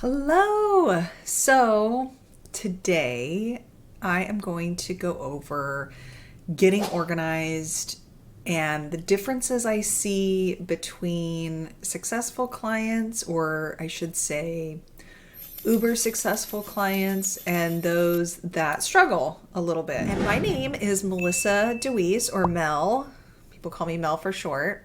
Hello! So today I am going to go over getting organized and the differences I see between successful clients, or I should say uber successful clients, and those that struggle a little bit. And my name is Melissa DeWeese, or Mel. People call me Mel for short.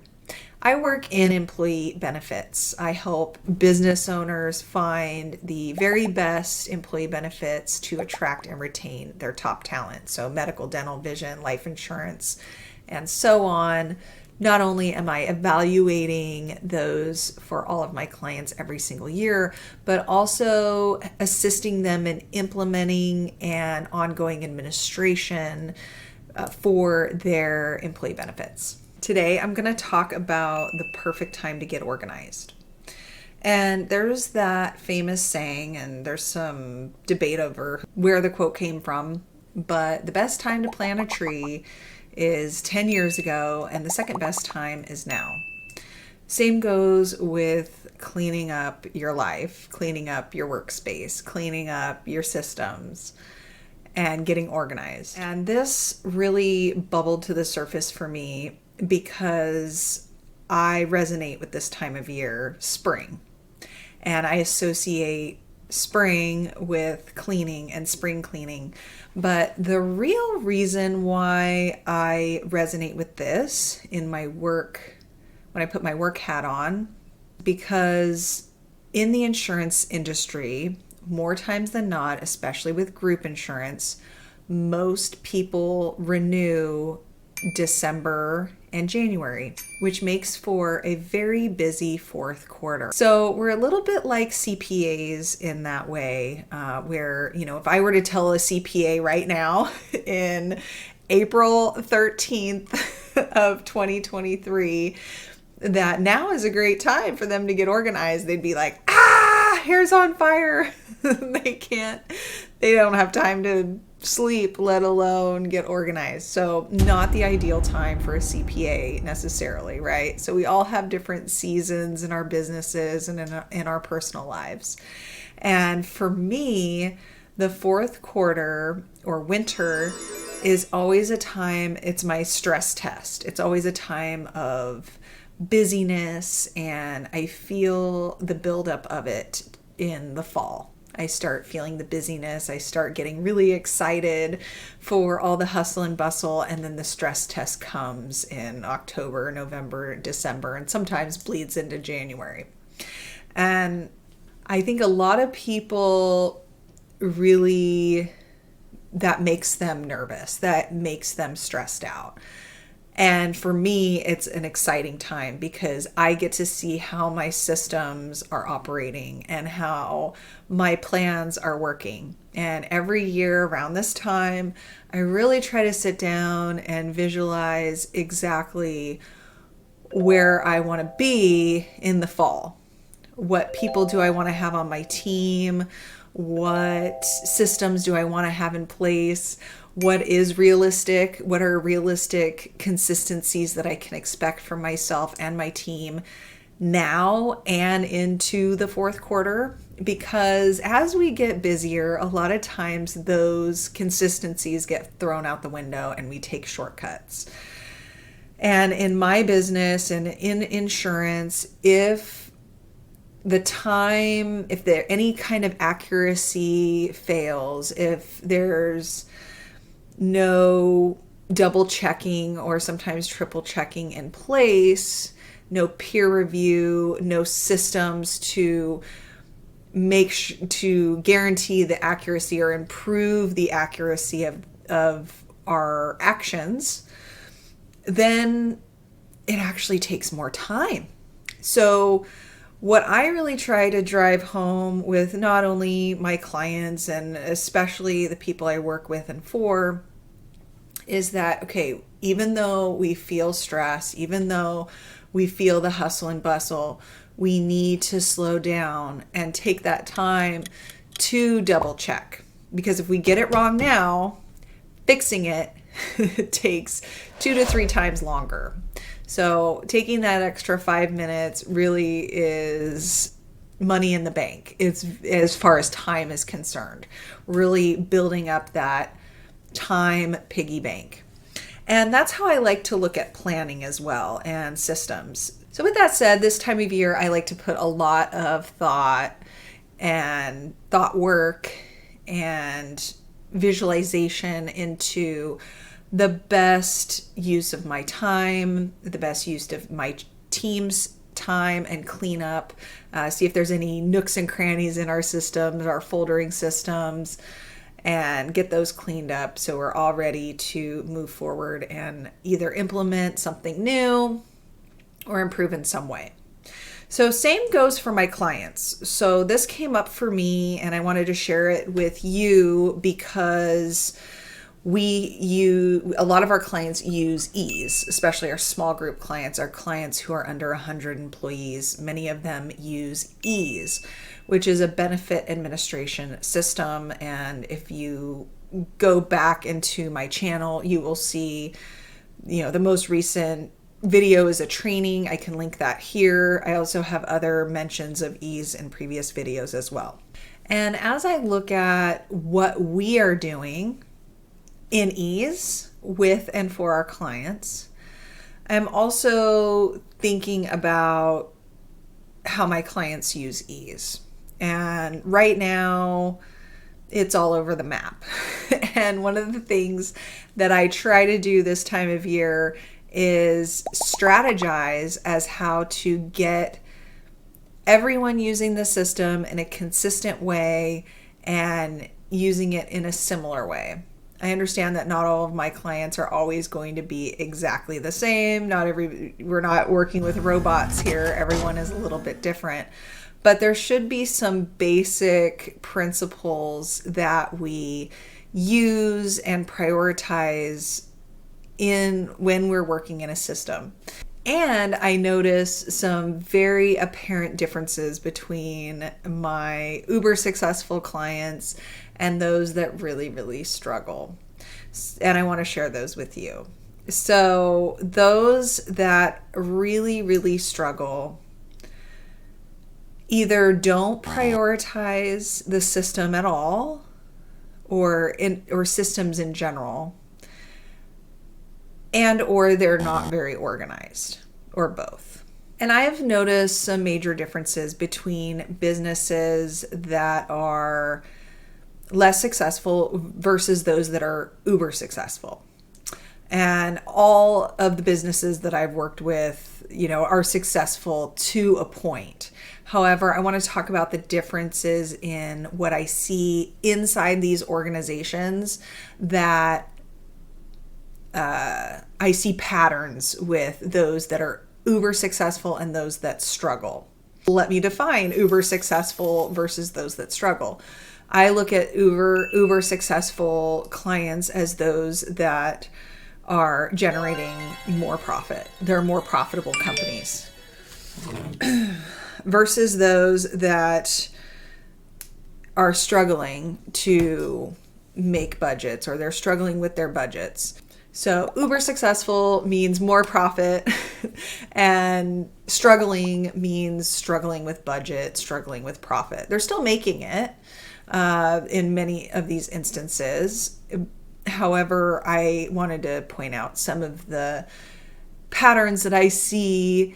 I work in employee benefits. I help business owners find the very best employee benefits to attract and retain their top talent. So medical, dental, vision, life insurance, and so on. Not only am I evaluating those for all of my clients every single year, but also assisting them in implementing and ongoing administration for their employee benefits. Today, I'm going to talk about the perfect time to get organized. And there's that famous saying, and there's some debate over where the quote came from, but the best time to plant a tree is 10 years ago, and the second best time is now. Same goes with cleaning up your life, cleaning up your workspace, cleaning up your systems, and getting organized. And this really bubbled to the surface for me because I resonate with this time of year, spring. And I associate spring with cleaning and spring cleaning. But the real reason why I resonate with this in my work, when I put my work hat on, because in the insurance industry, more times than not, especially with group insurance, most people renew December and January, which makes for a very busy fourth quarter. So we're a little bit like CPAs in that way, where, if I were to tell a CPA right now in April 13th of 2023 that now is a great time for them to get organized, they'd be like, hair's on fire. They don't have time to sleep, let alone get organized. So not the ideal time for a CPA necessarily, right? So we all have different seasons in our businesses and in our personal lives. And for me, the fourth quarter or winter is always a time, it's my stress test. It's always a time of busyness, and I feel the buildup of it in the fall. I start feeling the busyness. I start getting really excited for all the hustle and bustle. And then the stress test comes in October, November, December, and sometimes bleeds into January. And I think a lot of people really, that makes them nervous, that makes them stressed out. And for me, it's an exciting time because I get to see how my systems are operating and how my plans are working. And every year around this time, I really try to sit down and visualize exactly where I want to be in the fall. What people do I want to have on my team? What systems do I want to have in place? What is realistic? What are realistic consistencies that I can expect from myself and my team now and into the fourth quarter? Because as we get busier, a lot of times those consistencies get thrown out the window and we take shortcuts. And in my business and in insurance, if there any kind of accuracy fails, if there's no double checking or sometimes triple checking in place, no peer review, no systems to to guarantee the accuracy or improve the accuracy of our actions, then it actually takes more time. So what I really try to drive home with not only my clients and especially the people I work with and for is that, okay, even though we feel stress, even though we feel the hustle and bustle, we need to slow down and take that time to double check. Because if we get it wrong now, fixing it takes 2 to 3 times longer. So taking that extra 5 minutes really is money in the bank. It's as far as time is concerned, really building up that time piggy bank. And that's how I like to look at planning as well and systems. So with that said, this time of year, I like to put a lot of thought work and visualization into the best use of my time, the best use of my team's time, and clean up, see if there's any nooks and crannies in our systems, our foldering systems, and get those cleaned up so we're all ready to move forward and either implement something new or improve in some way. So same goes for my clients. So this came up for me and I wanted to share it with you because a lot of our clients use ease, especially our small group clients, our clients who are under 100 employees. Many of them use ease, which is a benefit administration system. And if you go back into my channel, you will see, the most recent video is a training. I can link that here. I also have other mentions of ease in previous videos as well. And as I look at what we are doing in ease with and for our clients, I'm also thinking about how my clients use ease. And right now, it's all over the map. And one of the things that I try to do this time of year is strategize as how to get everyone using the system in a consistent way and using it in a similar way. I understand that not all of my clients are always going to be exactly the same. We're not working with robots here. Everyone is a little bit different. But there should be some basic principles that we use and prioritize when we're working in a system. And I notice some very apparent differences between my uber successful clients and those that really, really struggle. And I want to share those with you. So those that really, really struggle either don't prioritize the system at all or systems in general, and or they're not very organized, or both. And I have noticed some major differences between businesses that are less successful versus those that are uber successful. And all of the businesses that I've worked with, are successful to a point. However, I want to talk about the differences in what I see inside these organizations that I see patterns with those that are uber successful and those that struggle. Let me define uber successful versus those that struggle. I look at uber successful clients as those that are generating more profit. They're more profitable companies versus those that are struggling to make budgets, or they're struggling with their budgets. So uber successful means more profit and struggling means struggling with budget, struggling with profit. They're still making it in many of these instances. However, I wanted to point out some of the patterns that I see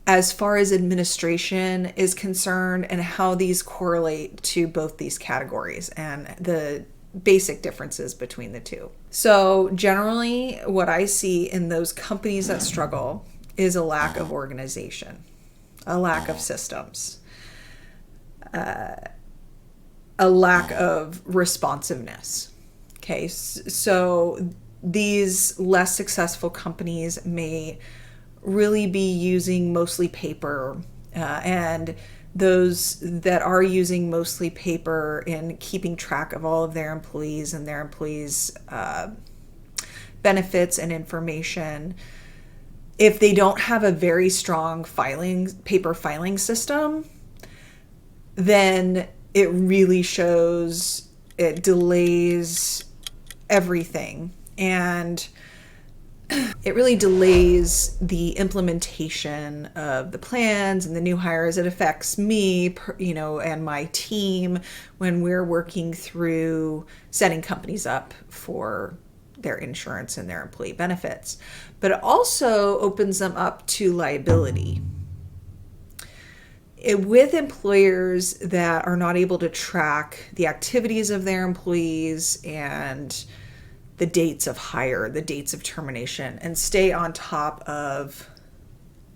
as far as administration is concerned and how these correlate to both these categories and the basic differences between the two. So generally, what I see in those companies that struggle is a lack of organization, a lack of systems, a lack of responsiveness. Okay, so these less successful companies may really be using mostly paper, and those that are using mostly paper in keeping track of all of their employees and their employees' benefits and information, if they don't have a very strong paper filing system, then it really shows, it delays everything. And It really delays the implementation of the plans and the new hires. It affects me, and my team when we're working through setting companies up for their insurance and their employee benefits. But it also opens them up to liability. With employers that are not able to track the activities of their employees and the dates of hire, the dates of termination, and stay on top of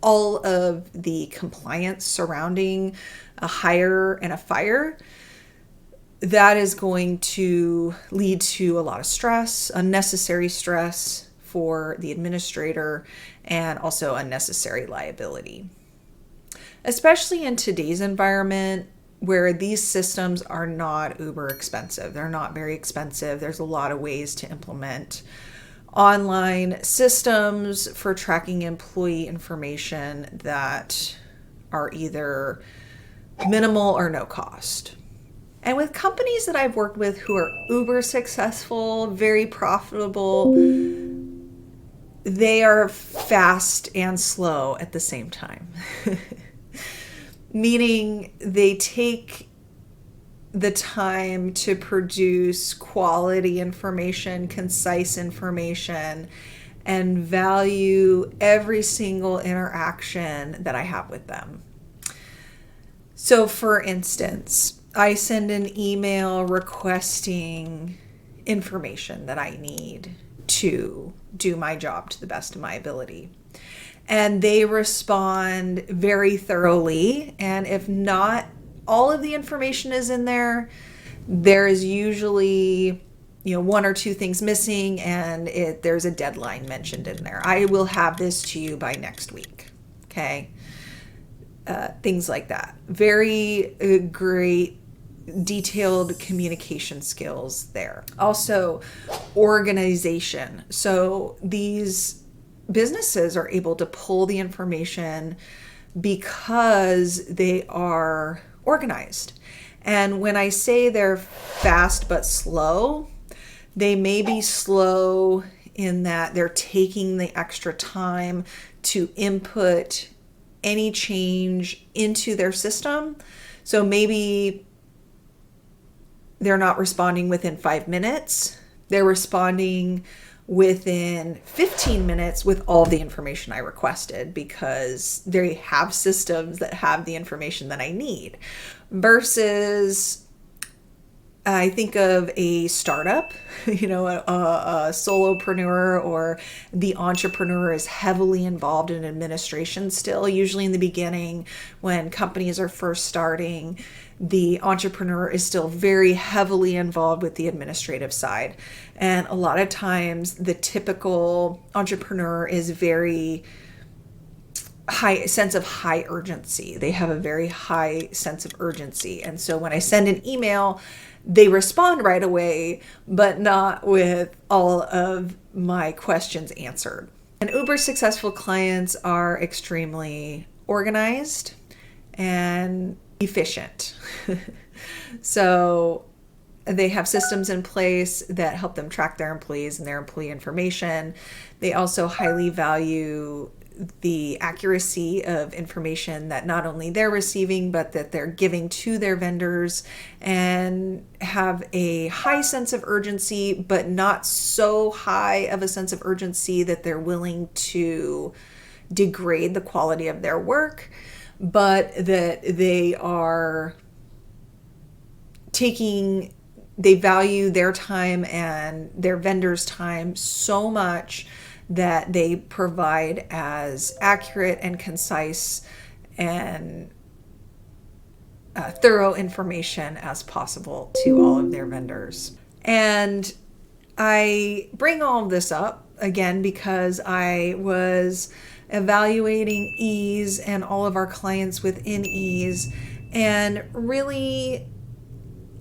all of the compliance surrounding a hire and a fire, that is going to lead to a lot of stress, unnecessary stress for the administrator, and also unnecessary liability. Especially in today's environment, where these systems are not uber expensive. They're not very expensive. There's a lot of ways to implement online systems for tracking employee information that are either minimal or no cost. And with companies that I've worked with who are uber successful, very profitable, they are fast and slow at the same time. Meaning they take the time to produce quality information, concise information, and value every single interaction that I have with them. So for instance, I send an email requesting information that I need to do my job to the best of my ability. And they respond very thoroughly. And if not all of the information is in there, there is usually, one or two things missing, and there's a deadline mentioned in there. I will have this to you by next week. Okay. Things like that. Very great detailed communication skills there. Also, organization. So these businesses are able to pull the information because they are organized. And when I say they're fast but slow, they may be slow in that they're taking the extra time to input any change into their system. So maybe they're not responding within 5 minutes. They're responding within 15 minutes with all the information I requested because they have systems that have the information that I need. Versus, I think of a startup, a solopreneur, or the entrepreneur is heavily involved in administration still. Usually in the beginning, when companies are first starting, the entrepreneur is still very heavily involved with the administrative side. And a lot of times the typical entrepreneur is very high sense of high urgency. They have a very high sense of urgency. And so when I send an email, they respond right away, but not with all of my questions answered. And uber successful clients are extremely organized and efficient. So they have systems in place that help them track their employees and their employee information. They also highly value the accuracy of information that not only they're receiving, but that they're giving to their vendors, and have a high sense of urgency, but not so high of a sense of urgency that they're willing to degrade the quality of their work, but that they value their time and their vendors' time so much that they provide as accurate and concise and thorough information as possible to all of their vendors. And I bring all of this up again because I was evaluating ease and all of our clients within ease, and really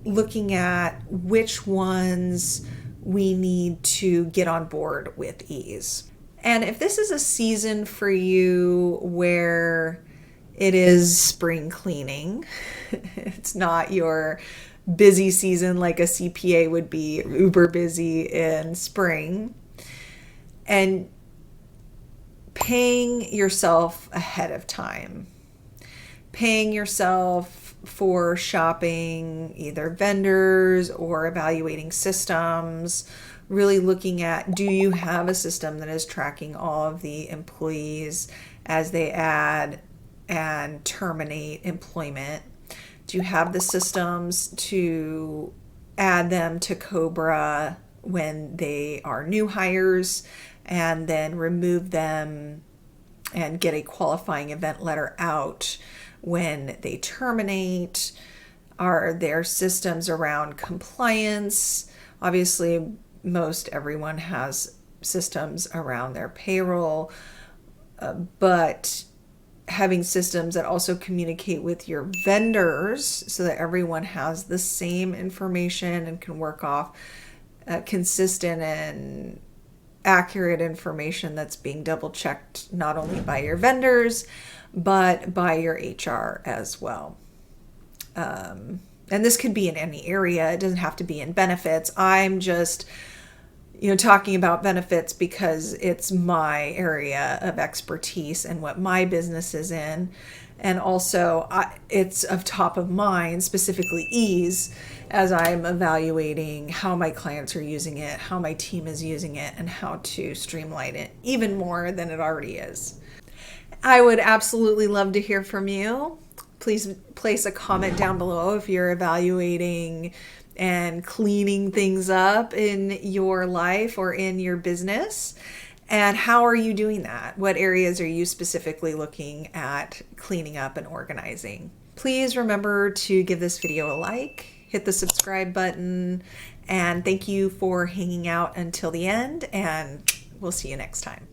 looking at which ones we need to get on board with ease. And if this is a season for you where it is spring cleaning, it's not your busy season like a CPA would be uber busy in spring, and paying yourself ahead of time, paying yourself for shopping either vendors or evaluating systems, really looking at, do you have a system that is tracking all of the employees as they add and terminate employment? Do you have the systems to add them to Cobra when they are new hires and then remove them and get a qualifying event letter out when they terminate? Are there systems around compliance? Obviously, most everyone has systems around their payroll, but having systems that also communicate with your vendors so that everyone has the same information and can work off consistent and accurate information that's being double checked not only by your vendors but by your HR as well. And this could be in any area. It doesn't have to be in benefits. I'm just talking about benefits because it's my area of expertise and what my business is in. And also it's of top of mind, specifically ease, as I'm evaluating how my clients are using it, how my team is using it, and how to streamline it even more than it already is. I would absolutely love to hear from you. Please place a comment down below if you're evaluating and cleaning things up in your life or in your business. And how are you doing that? What areas are you specifically looking at cleaning up and organizing? Please remember to give this video a like, hit the subscribe button, and thank you for hanging out until the end, and we'll see you next time.